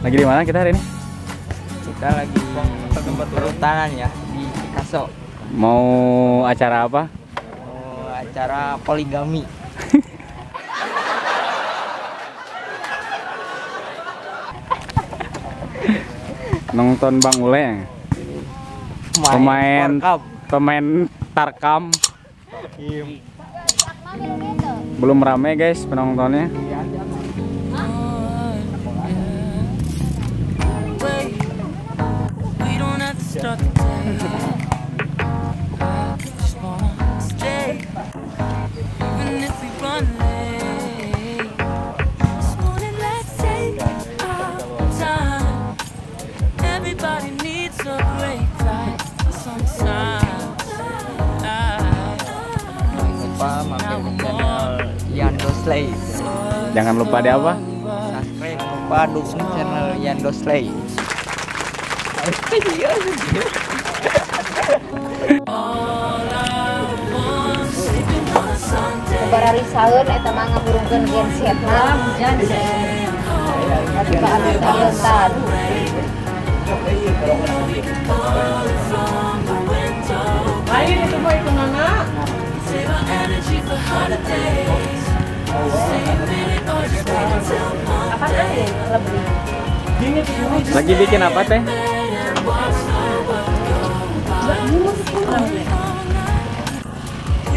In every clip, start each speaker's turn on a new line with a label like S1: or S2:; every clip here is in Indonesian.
S1: Lagi di mana kita hari ini?
S2: Kita lagi ke tempat hutanan ya di Picasso.
S1: Mau acara apa?
S2: Mau acara poligami.
S1: Nonton Bang Ule, pemain Tarkam. Belum rame guys penontonnya. Jangan lupa di apa?
S2: Subscribe, lupa dukung channel Yando Slay.
S3: Barari saeun eta mah ngaburungkeun gen Vietnam jan tapi ka alun-alun.
S4: Lain itu mah itu nana.
S3: Apa teh lebih?
S1: Lagi bikin apa teh?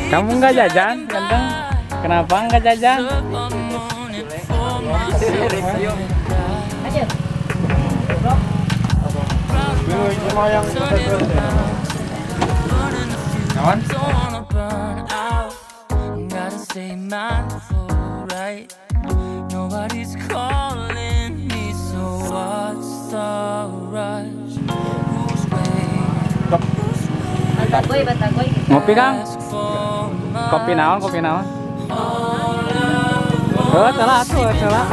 S1: Kamu nggak jajan, ganteng? Kenapa nggak jajan?
S3: Aja.
S1: Kawan?
S3: Batagoy.
S1: Ngopi Kang? Kopi naon? Oh, salah tuh, salah.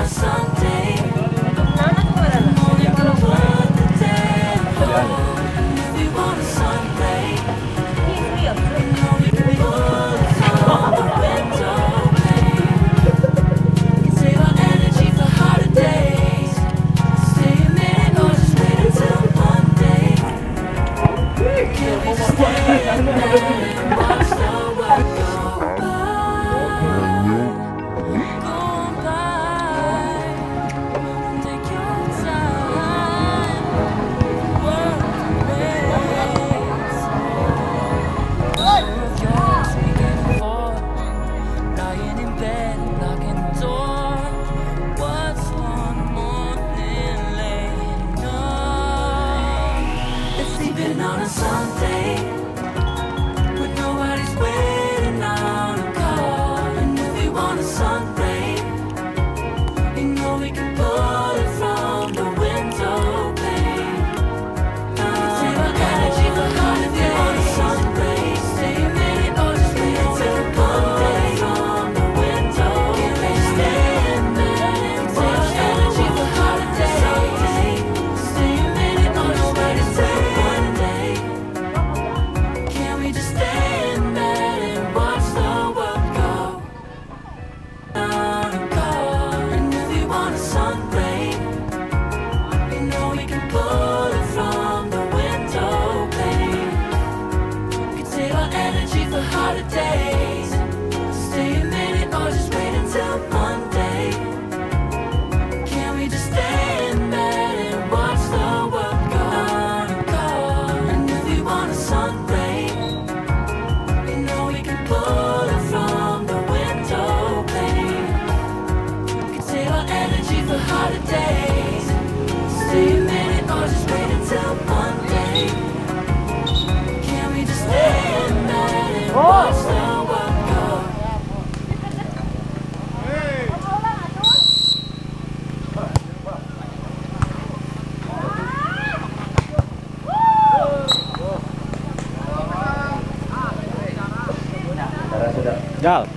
S1: Jal,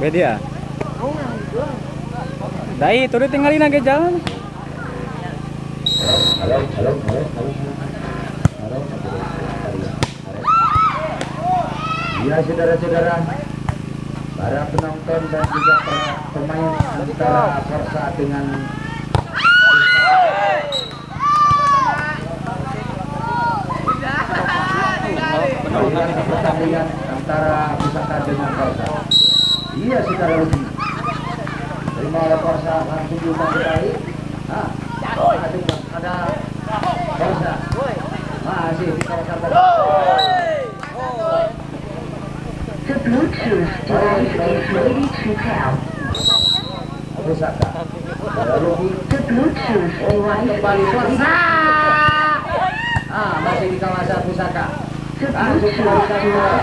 S1: beda. Dai, tuh tinggalin aja jalan.
S5: Ya saudara-saudara, para penonton dan juga para pemain antara Forza dengan pertandingan antara Pusaka dengan Korsa. Iya secara rutin. Terima oleh Korsa langsung diumpan kembali. Nah, ada Korsa. Masih di kawasan
S6: The Bluetooth device is ready to pair.
S5: Pusaka. Lalu
S6: The Bluetooth device
S5: kembali Korsa. Masih di kawasan Pusaka. Langsung kembali ke Korsa.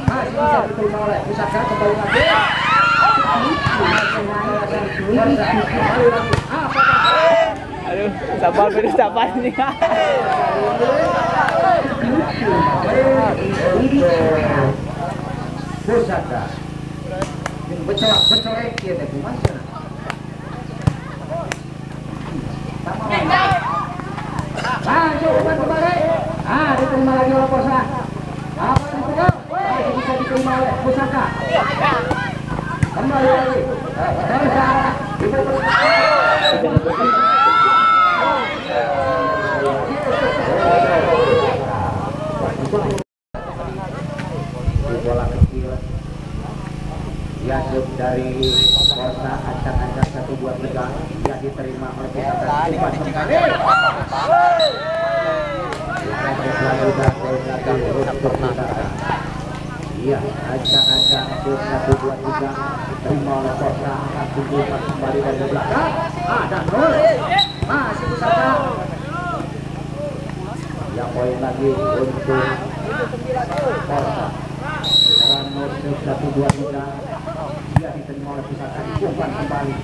S5: Masih bisa diterima oleh Pusaka kembali lagi.
S1: Aduh, sabar beri sabar nih.
S5: Pusaka. Yang becolek dia deh masih. Coba kembali. Diterima lagi oleh Korsa. Apa yang dipegang? Masih bisa diterima oleh Pusaka. Kembali lagi. Bola kecil. Yasub dari Korsa ancang-ancang 1-2-3. Dia diterima oleh Pusaka. Iya, ancang-ancang 1-2-3 terima oleh Korsa, akan umpan kembali dari belakang. Ada gol, masih Pusaka. Ya poin lagi untuk Korsa. Ranur 1-2-3 dia diterima oleh Pusaka, umpan kembali.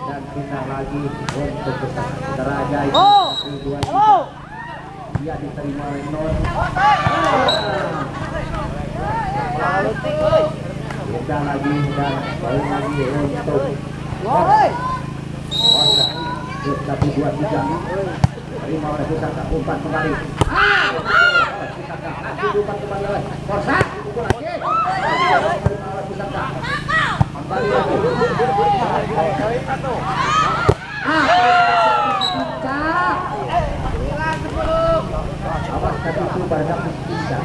S5: Dan kita lagi untuk Pusaka. Dia diterima oleh Non. Kita lagi dan poin lagi untuk Korsa. 1-2-3 terima oleh Pusaka, umpan kembali. Pusaka umpan kembali oleh Korsa, pukul lagi. Terima oleh Pusaka. Kembali lagi. Awas tadi itu pada bisa.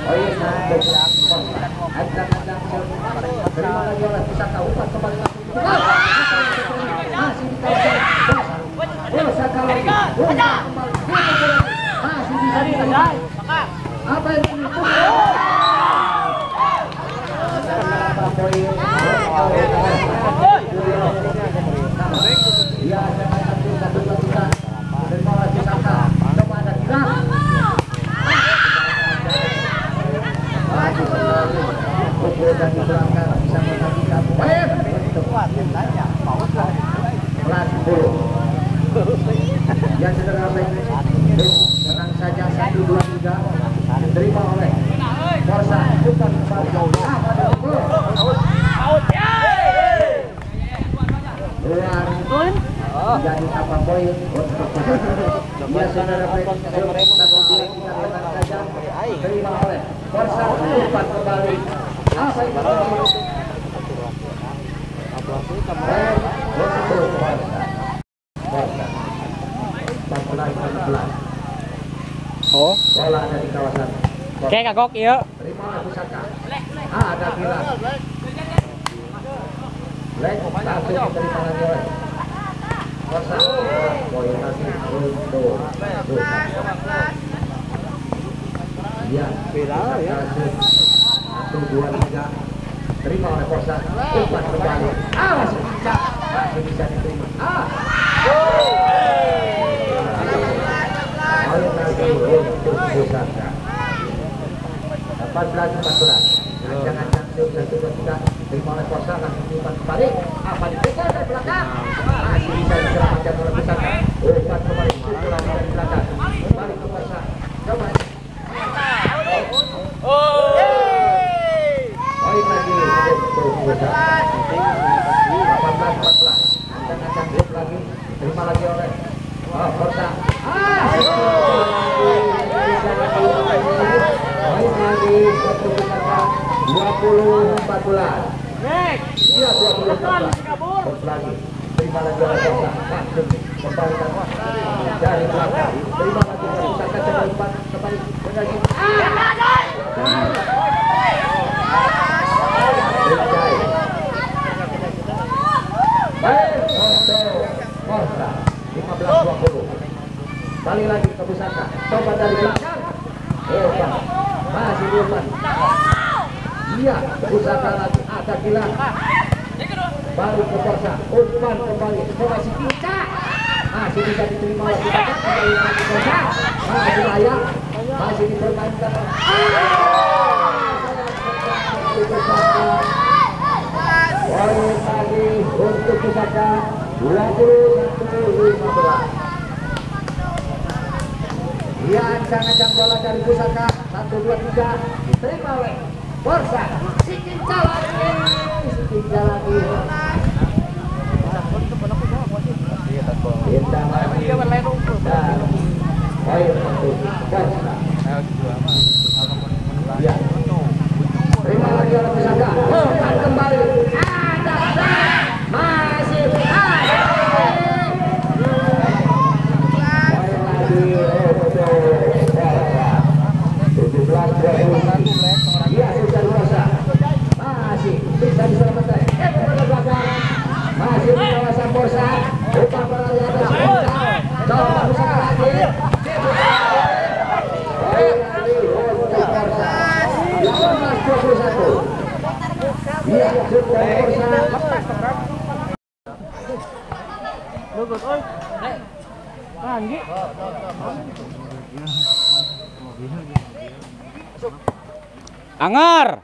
S5: Oh iya, ajak-ajak terima lagi oleh Pusaka, umpan kembali lagi. Masih di kawasan Pusaka lagi. Umpan kembali. Masih bisa diterima. Apa yang ya, satu terima oleh Pusaka. Coba ada kirang. Pukul dan di belakang bisa mengakibatkan poin. Pelan dulu. Yang cedera tenang saja 1-2-3 diterima oleh Korsa, bukan kembali. Pada pukul. Menjadi apa poin untuk dia saudara saja terima oleh Korsa, umpan kembali. Apa itu? Korsa 14-16.
S1: Oh,
S5: bola ada di kawasan Korsa.
S1: kayak kagok iya.
S5: Terima oleh Pusaka. Ada kira. Lek langsung diterima lagi oleh Korsa. Poin lagi untuk Pusaka. Iya, viral ya. 1-2-3 terima oleh Korsa, umpan kembali. Masih bisa diterima. Poin lagi untuk Pusaka. 14-14. Ancang-ancang 1-2-3 terima oleh Korsa, langsung umpan kembali. Apa dipukul dari belakang? Masih bisa diselamatkan oleh Pusaka. Umpan kembali, pukulan dari belakang. Kembali ke Korsa. Coba. Poin lagi untuk Pusaka. 18-14. Ancang-ancang grup lagi. Terima lagi oleh Korsa. Poin lagi untuk Pusaka. 20-14. Iya, 20 lagi. Terima lagi oleh Korsa. Langsung kembalikan dari belakang. Terima lagi dari Pusaka coba umpan kembali lagi. Baik, untuk Korsa 15-20. Balik lagi ke Pusaka. Coba dari belakang. Umpan. Masih umpan. Iya, Pusaka lagi ada gila. Baru ke Korsa, umpan kembali. Coba si Tika. Masih bisa diterima oleh Tika. Kembali lagi ke Korsa. Masih layak. Masih dipermainkan. Poin lagi untuk Pusaka 21-15. Dia ancang-ancang bola dari Pusaka 1-2-3 diterima oleh Korsa. Sikinca lagi. Bintang lagi. Dan poin untuk Korsa. Ya. Terima lagi oleh Pusaka. Umpan kembali. Ada. Masih ada. Poin lagi untuk Korsa. 17-20. Dia sudah Korsa. Masih bisa diselamatkan. Masih di kawasan Korsa. Umpan berlari atas Korsa. Coba Pusaka lagi. Poin lagi untuk Korsa. 18-21. Dia sudah Korsa.
S1: Anggar.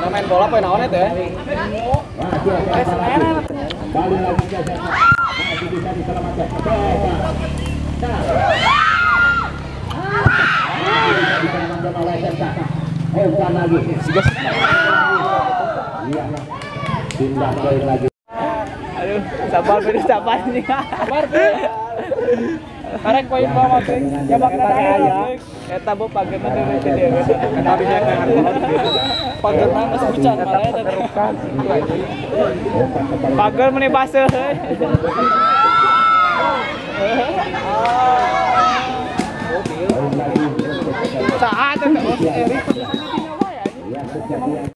S2: Main bola poin naon eta ya?
S5: Balik lagi ke sana. Masih bisa diselamatkan. Coba. Diselamatkan oleh Serta. Umpan lagi. Iya. Pindah poin lagi.
S1: Aduh, sabar beri sabar nih. Sabar. Karek poin bawah teh. Jabak aya. Eta bu pageun teh teh dia. Eta bisa kan. Pageun mah geus hujan malah eta terukan. Pageun meni baseuh heuy. Saat eta Erik